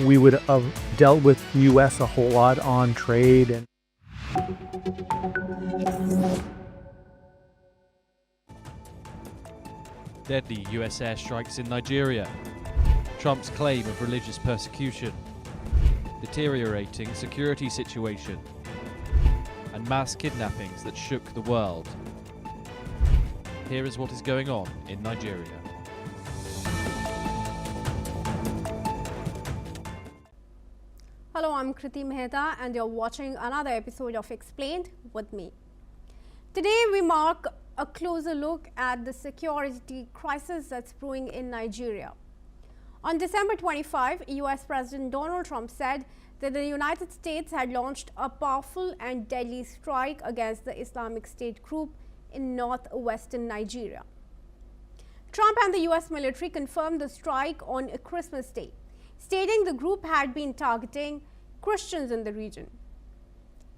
we would have dealt with the U.S. a whole lot on trade. And deadly US airstrikes in Nigeria, Trump's claim of religious persecution, deteriorating security situation, and mass kidnappings that shook the world. Here is what is going on in Nigeria. Hello, I'm Kriti Mehta and you're watching another episode of Xxplained with me. Today we mark a closer look at the security crisis that's brewing in Nigeria. On December 25, US President Donald Trump said that the United States had launched a powerful and deadly strike against the Islamic State group in northwestern Nigeria. Trump and the US military confirmed the strike on Christmas Day, stating the group had been targeting Christians in the region.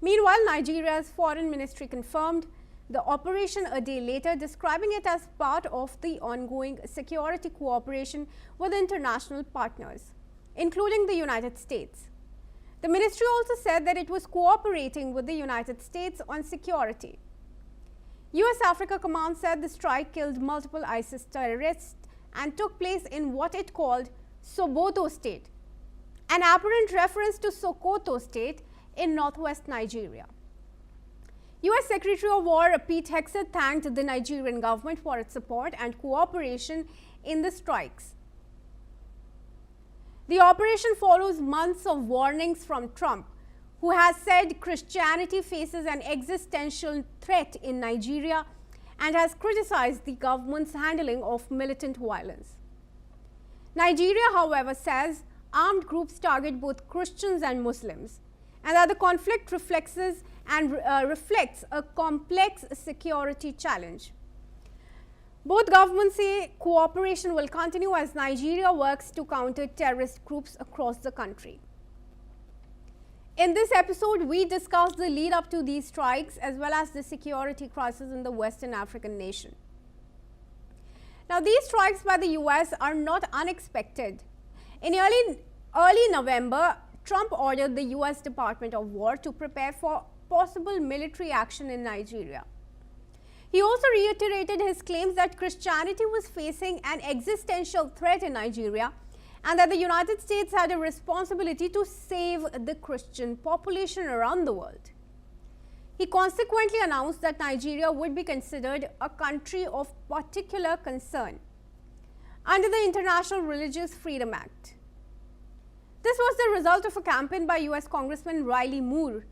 Meanwhile, Nigeria's foreign ministry confirmed the operation a day later, describing it as part of the ongoing security cooperation with international partners, including the United States. The ministry also said that it was cooperating with the United States on security. US Africa Command said the strike killed multiple ISIS terrorists and took place in what it called Soboto State, an apparent reference to Sokoto State in northwest Nigeria. US Secretary of War Pete Hegseth thanked the Nigerian government for its support and cooperation in the strikes. The operation follows months of warnings from Trump, who has said Christianity faces an existential threat in Nigeria and has criticized the government's handling of militant violence. Nigeria, however, says armed groups target both Christians and Muslims, and that the conflict reflects a complex security challenge. Both governments say cooperation will continue as Nigeria works to counter terrorist groups across the country. In this episode, we discuss the lead up to these strikes as well as the security crisis in the Western African nation. Now, these strikes by the US are not unexpected. In early November, Trump ordered the US Department of War to prepare for possible military action in Nigeria. He also reiterated his claims that Christianity was facing an existential threat in Nigeria and that the United States had a responsibility to save the Christian population around the world. He consequently announced that Nigeria would be considered a country of particular concern under the International Religious Freedom Act. This was the result of a campaign by US Congressman Riley Moore,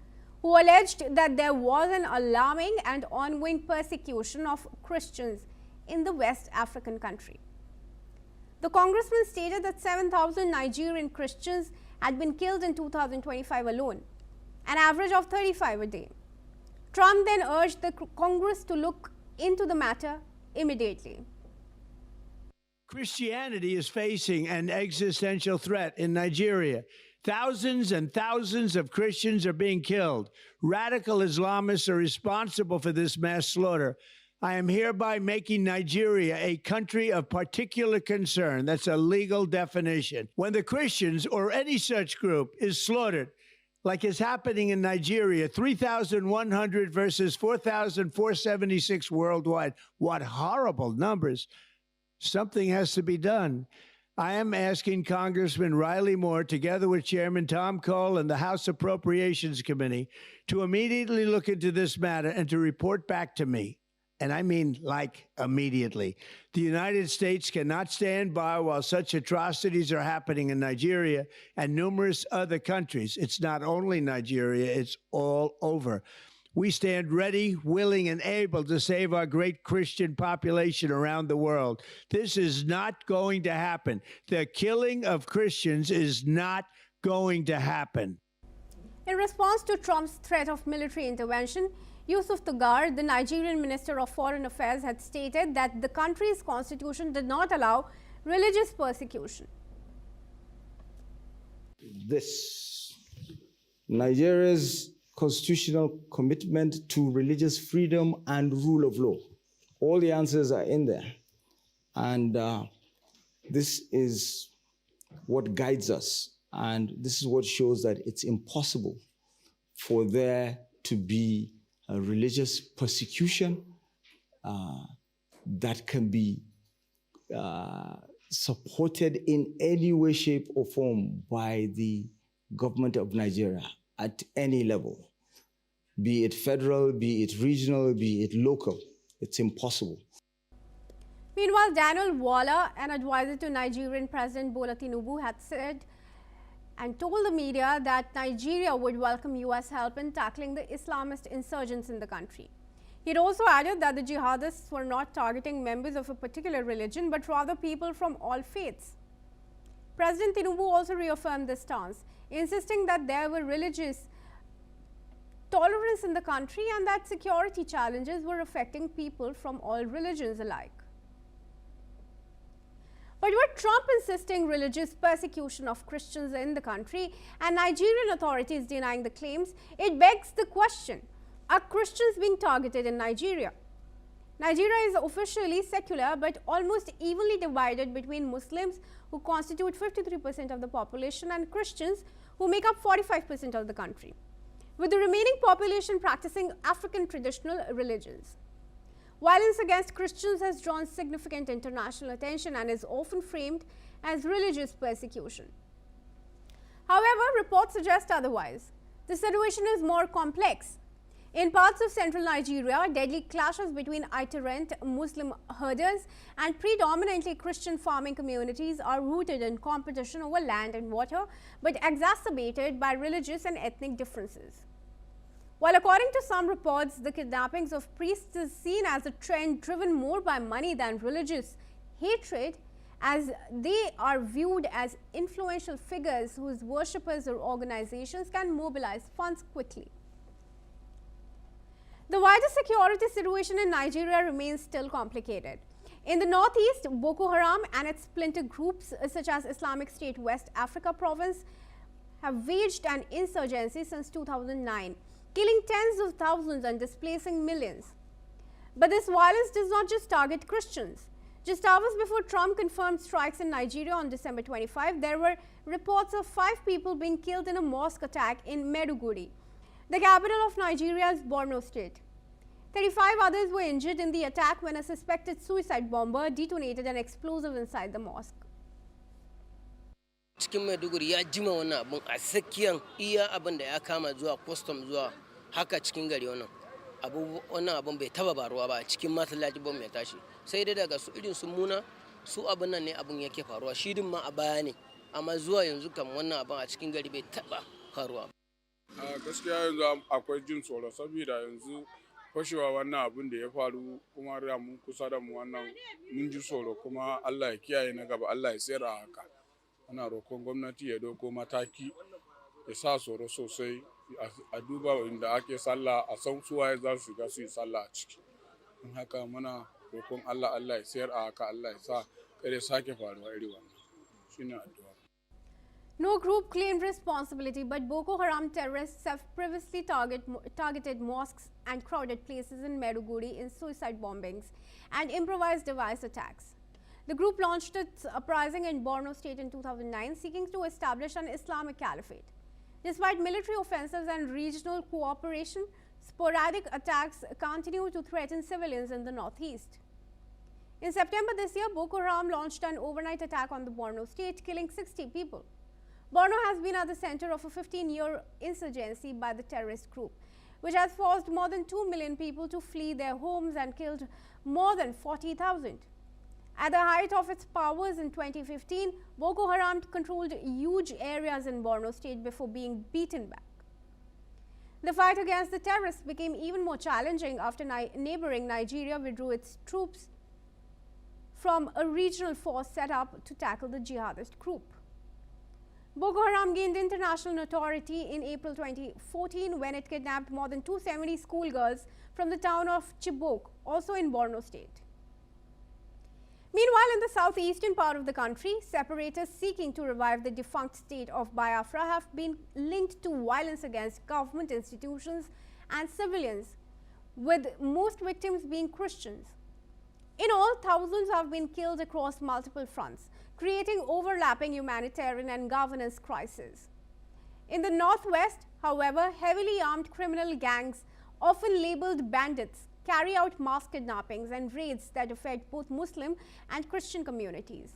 who alleged that there was an alarming and ongoing persecution of Christians in the West African country. The congressman stated that 7,000 Nigerian Christians had been killed in 2025 alone, an average of 35 a day. Trump then urged the Congress to look into the matter immediately. Christianity is facing an existential threat in Nigeria. Thousands and thousands of Christians are being killed. Radical Islamists are responsible for this mass slaughter. I am hereby making Nigeria a country of particular concern. That's a legal definition. When the Christians or any such group is slaughtered, like is happening in Nigeria, 3,100 versus 4,476 worldwide. What horrible numbers. Something has to be done. I am asking Congressman Riley Moore, together with Chairman Tom Cole and the House Appropriations Committee, to immediately look into this matter and to report back to me. And I mean, like, immediately. The United States cannot stand by while such atrocities are happening in Nigeria and numerous other countries. It's not only Nigeria, it's all over. We stand ready, willing, and able to save our great Christian population around the world. This is not going to happen. The killing of Christians is not going to happen. In response to Trump's threat of military intervention, Yusuf Tagar, the Nigerian Minister of Foreign Affairs, had stated that the country's constitution did not allow religious persecution. Nigeria's constitutional commitment to religious freedom and rule of law. All the answers are in there. And this is what guides us And this is what shows that it's impossible for there to be a religious persecution that can be supported in any way, shape, or form by the government of Nigeria at any level, be it federal, be it regional, be it local. It's impossible. Meanwhile, Daniel Waller, an advisor to Nigerian President Bola Tinubu, had said and told the media that Nigeria would welcome US help in tackling the Islamist insurgents in the country. He had also added that the jihadists were not targeting members of a particular religion, but rather people from all faiths. President Tinubu also reaffirmed this stance, insisting that there were religious tolerance in the country and that security challenges were affecting people from all religions alike. But with Trump insisting religious persecution of Christians in the country and Nigerian authorities denying the claims, it begs the question, are Christians being targeted in Nigeria? Nigeria is officially secular but almost evenly divided between Muslims, who constitute 53% of the population, and Christians, who make up 45% of the country, with the remaining population practicing African traditional religions. Violence against Christians has drawn significant international attention and is often framed as religious persecution. However, reports suggest otherwise. The situation is more complex. In parts of central Nigeria, deadly clashes between itinerant Muslim herders and predominantly Christian farming communities are rooted in competition over land and water, but exacerbated by religious and ethnic differences. While according to some reports, the kidnappings of priests is seen as a trend driven more by money than religious hatred, as they are viewed as influential figures whose worshippers or organizations can mobilize funds quickly. The wider security situation in Nigeria remains still complicated. In the northeast, Boko Haram and its splinter groups such as Islamic State West Africa Province have waged an insurgency since 2009. Killing tens of thousands and displacing millions. But this violence does not just target Christians. Just hours before Trump confirmed strikes in Nigeria on December 25, there were reports of 5 people being killed in a mosque attack in Maiduguri, the capital of Nigeria's Borno state. 35 others were injured in the attack when a suspected suicide bomber detonated an explosive inside the mosque. Cikin Maiduguri ya jima wannan abun a sakiyan iya abin da ya kama zuwa custom zuwa haka cikin gari wannan abun bai taba baruwa ba cikin masallaci bom ya tashi sai dai daga su irin su muna su abin nan ne abun yake faruwa shi din ma a baya ne amma zuwa yanzu kam wannan abun a cikin gari bai taba faruwa. Gaskiya yanzu akwai jin tsoro saboda yanzu fashewa wannan abun da ya faru kuma da mun kusa da mu wannan mun ji tsoro kuma Allah ya kiyaye na gaba Allah ya tsira haka. Ana roƙon gwamnati ya dauko mataki ya sa tsoro sosai a duba inda ake sallah a san suwaye za su shiga su yi sallah a ciki. In haka muna roƙon Allah ya sayar a haka Allah ya sa kare sake faruwa iri wannan. Shine addu'a. No group claimed responsibility, but Boko Haram terrorists have previously targeted mosques and crowded places in Maiduguri in suicide bombings and improvised device attacks. The group launched its uprising in Borno state in 2009, seeking to establish an Islamic caliphate. Despite military offensives and regional cooperation, sporadic attacks continue to threaten civilians in the northeast. In September this year, Boko Haram launched an overnight attack on the Borno state, killing 60 people. Borno has been at the center of a 15-year insurgency by the terrorist group, which has forced more than 2 million people to flee their homes and killed more than 40,000. At the height of its powers in 2015, Boko Haram controlled huge areas in Borno state before being beaten back. The fight against the terrorists became even more challenging after neighboring Nigeria withdrew its troops from a regional force set up to tackle the jihadist group. Boko Haram gained international notoriety in April 2014 when it kidnapped more than 270 schoolgirls from the town of Chibok, also in Borno state. Meanwhile, in the southeastern part of the country, separatists seeking to revive the defunct state of Biafra have been linked to violence against government institutions and civilians, with most victims being Christians. In all, thousands have been killed across multiple fronts. creating overlapping humanitarian and governance crises. In the northwest, however, heavily armed criminal gangs, often labeled bandits, carry out mass kidnappings and raids that affect both Muslim and Christian communities.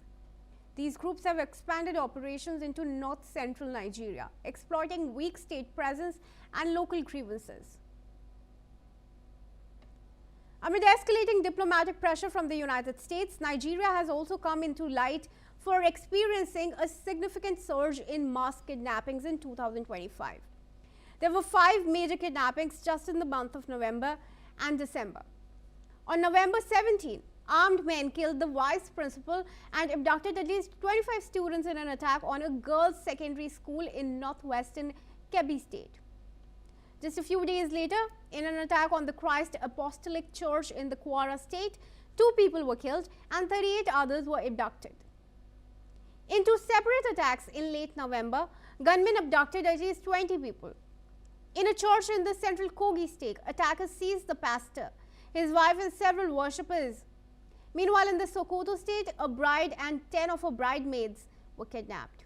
These groups have expanded operations into north-central Nigeria, exploiting weak state presence and local grievances. Amid escalating diplomatic pressure from the United States, Nigeria has also come into light for experiencing a significant surge in mass kidnappings in 2025. There were 5 major kidnappings just in the month of November and December. On November 17, armed men killed the vice principal and abducted at least 25 students in an attack on a girls' secondary school in northwestern Kebbi State. Just a few days later, in an attack on the Christ Apostolic Church in the Kwara State, 2 people were killed and 38 others were abducted. In 2 separate attacks in late November, gunmen abducted at least 20 people. In a church in the central Kogi state, attackers seized the pastor, his wife and several worshippers. Meanwhile, in the Sokoto state, a bride and 10 of her bridesmaids were kidnapped.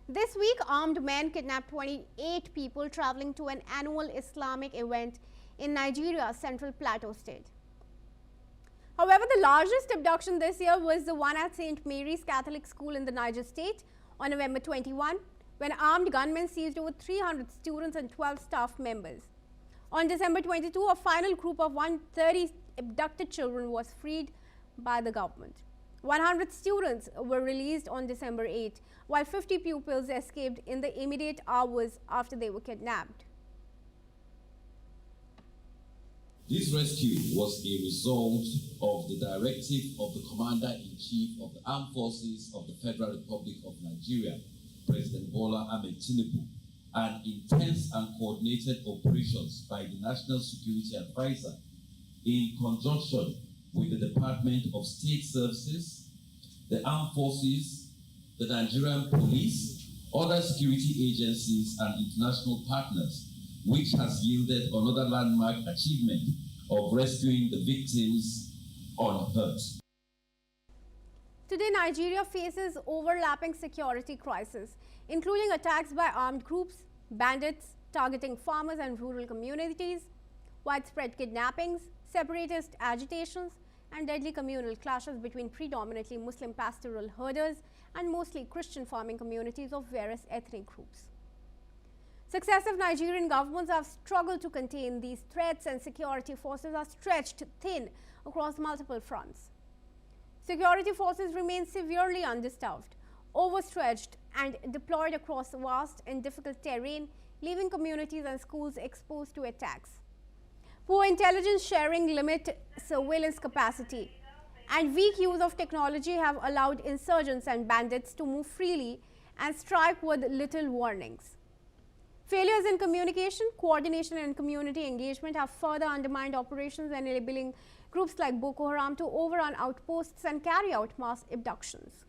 This week, armed men kidnapped 28 people traveling to an annual Islamic event in Nigeria's Central Plateau state. However, the largest abduction this year was the one at St. Mary's Catholic School in the Niger state on November 21, when armed gunmen seized over 300 students and 12 staff members. On December 22, a final group of 130 abducted children was freed by the government. 100 students were released on December 8, while 50 pupils escaped in the immediate hours after they were kidnapped. This rescue was a result of the directive of the Commander-in-Chief of the Armed Forces of the Federal Republic of Nigeria, President Bola Ahmed Tinubu, and intense and coordinated operations by the National Security Advisor in conjunction with the Department of State Services, the Armed Forces, the Nigerian Police, other security agencies and international partners, which has yielded another landmark achievement of rescuing the victims unhurt. Today, Nigeria faces overlapping security crises, including attacks by armed groups, bandits targeting farmers and rural communities, widespread kidnappings, separatist agitations, and deadly communal clashes between predominantly Muslim pastoral herders and mostly Christian farming communities of various ethnic groups. Successive Nigerian governments have struggled to contain these threats, and security forces are stretched thin across multiple fronts. Security forces remain severely understaffed, overstretched, and deployed across vast and difficult terrain, leaving communities and schools exposed to attacks. Poor intelligence sharing limit surveillance capacity, and weak use of technology have allowed insurgents and bandits to move freely and strike with little warnings. Failures in communication, coordination, and community engagement have further undermined operations, enabling groups like Boko Haram to overrun outposts and carry out mass abductions.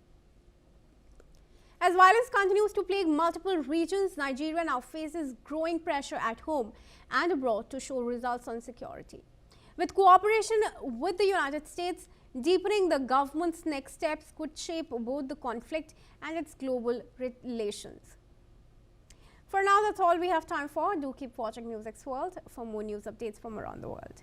As violence continues to plague multiple regions, Nigeria now faces growing pressure at home and abroad to show results on security. With cooperation with the United States, deepening the government's next steps could shape both the conflict and its global relations. For now, that's all we have time for. Do keep watching NewsX World for more news updates from around the world.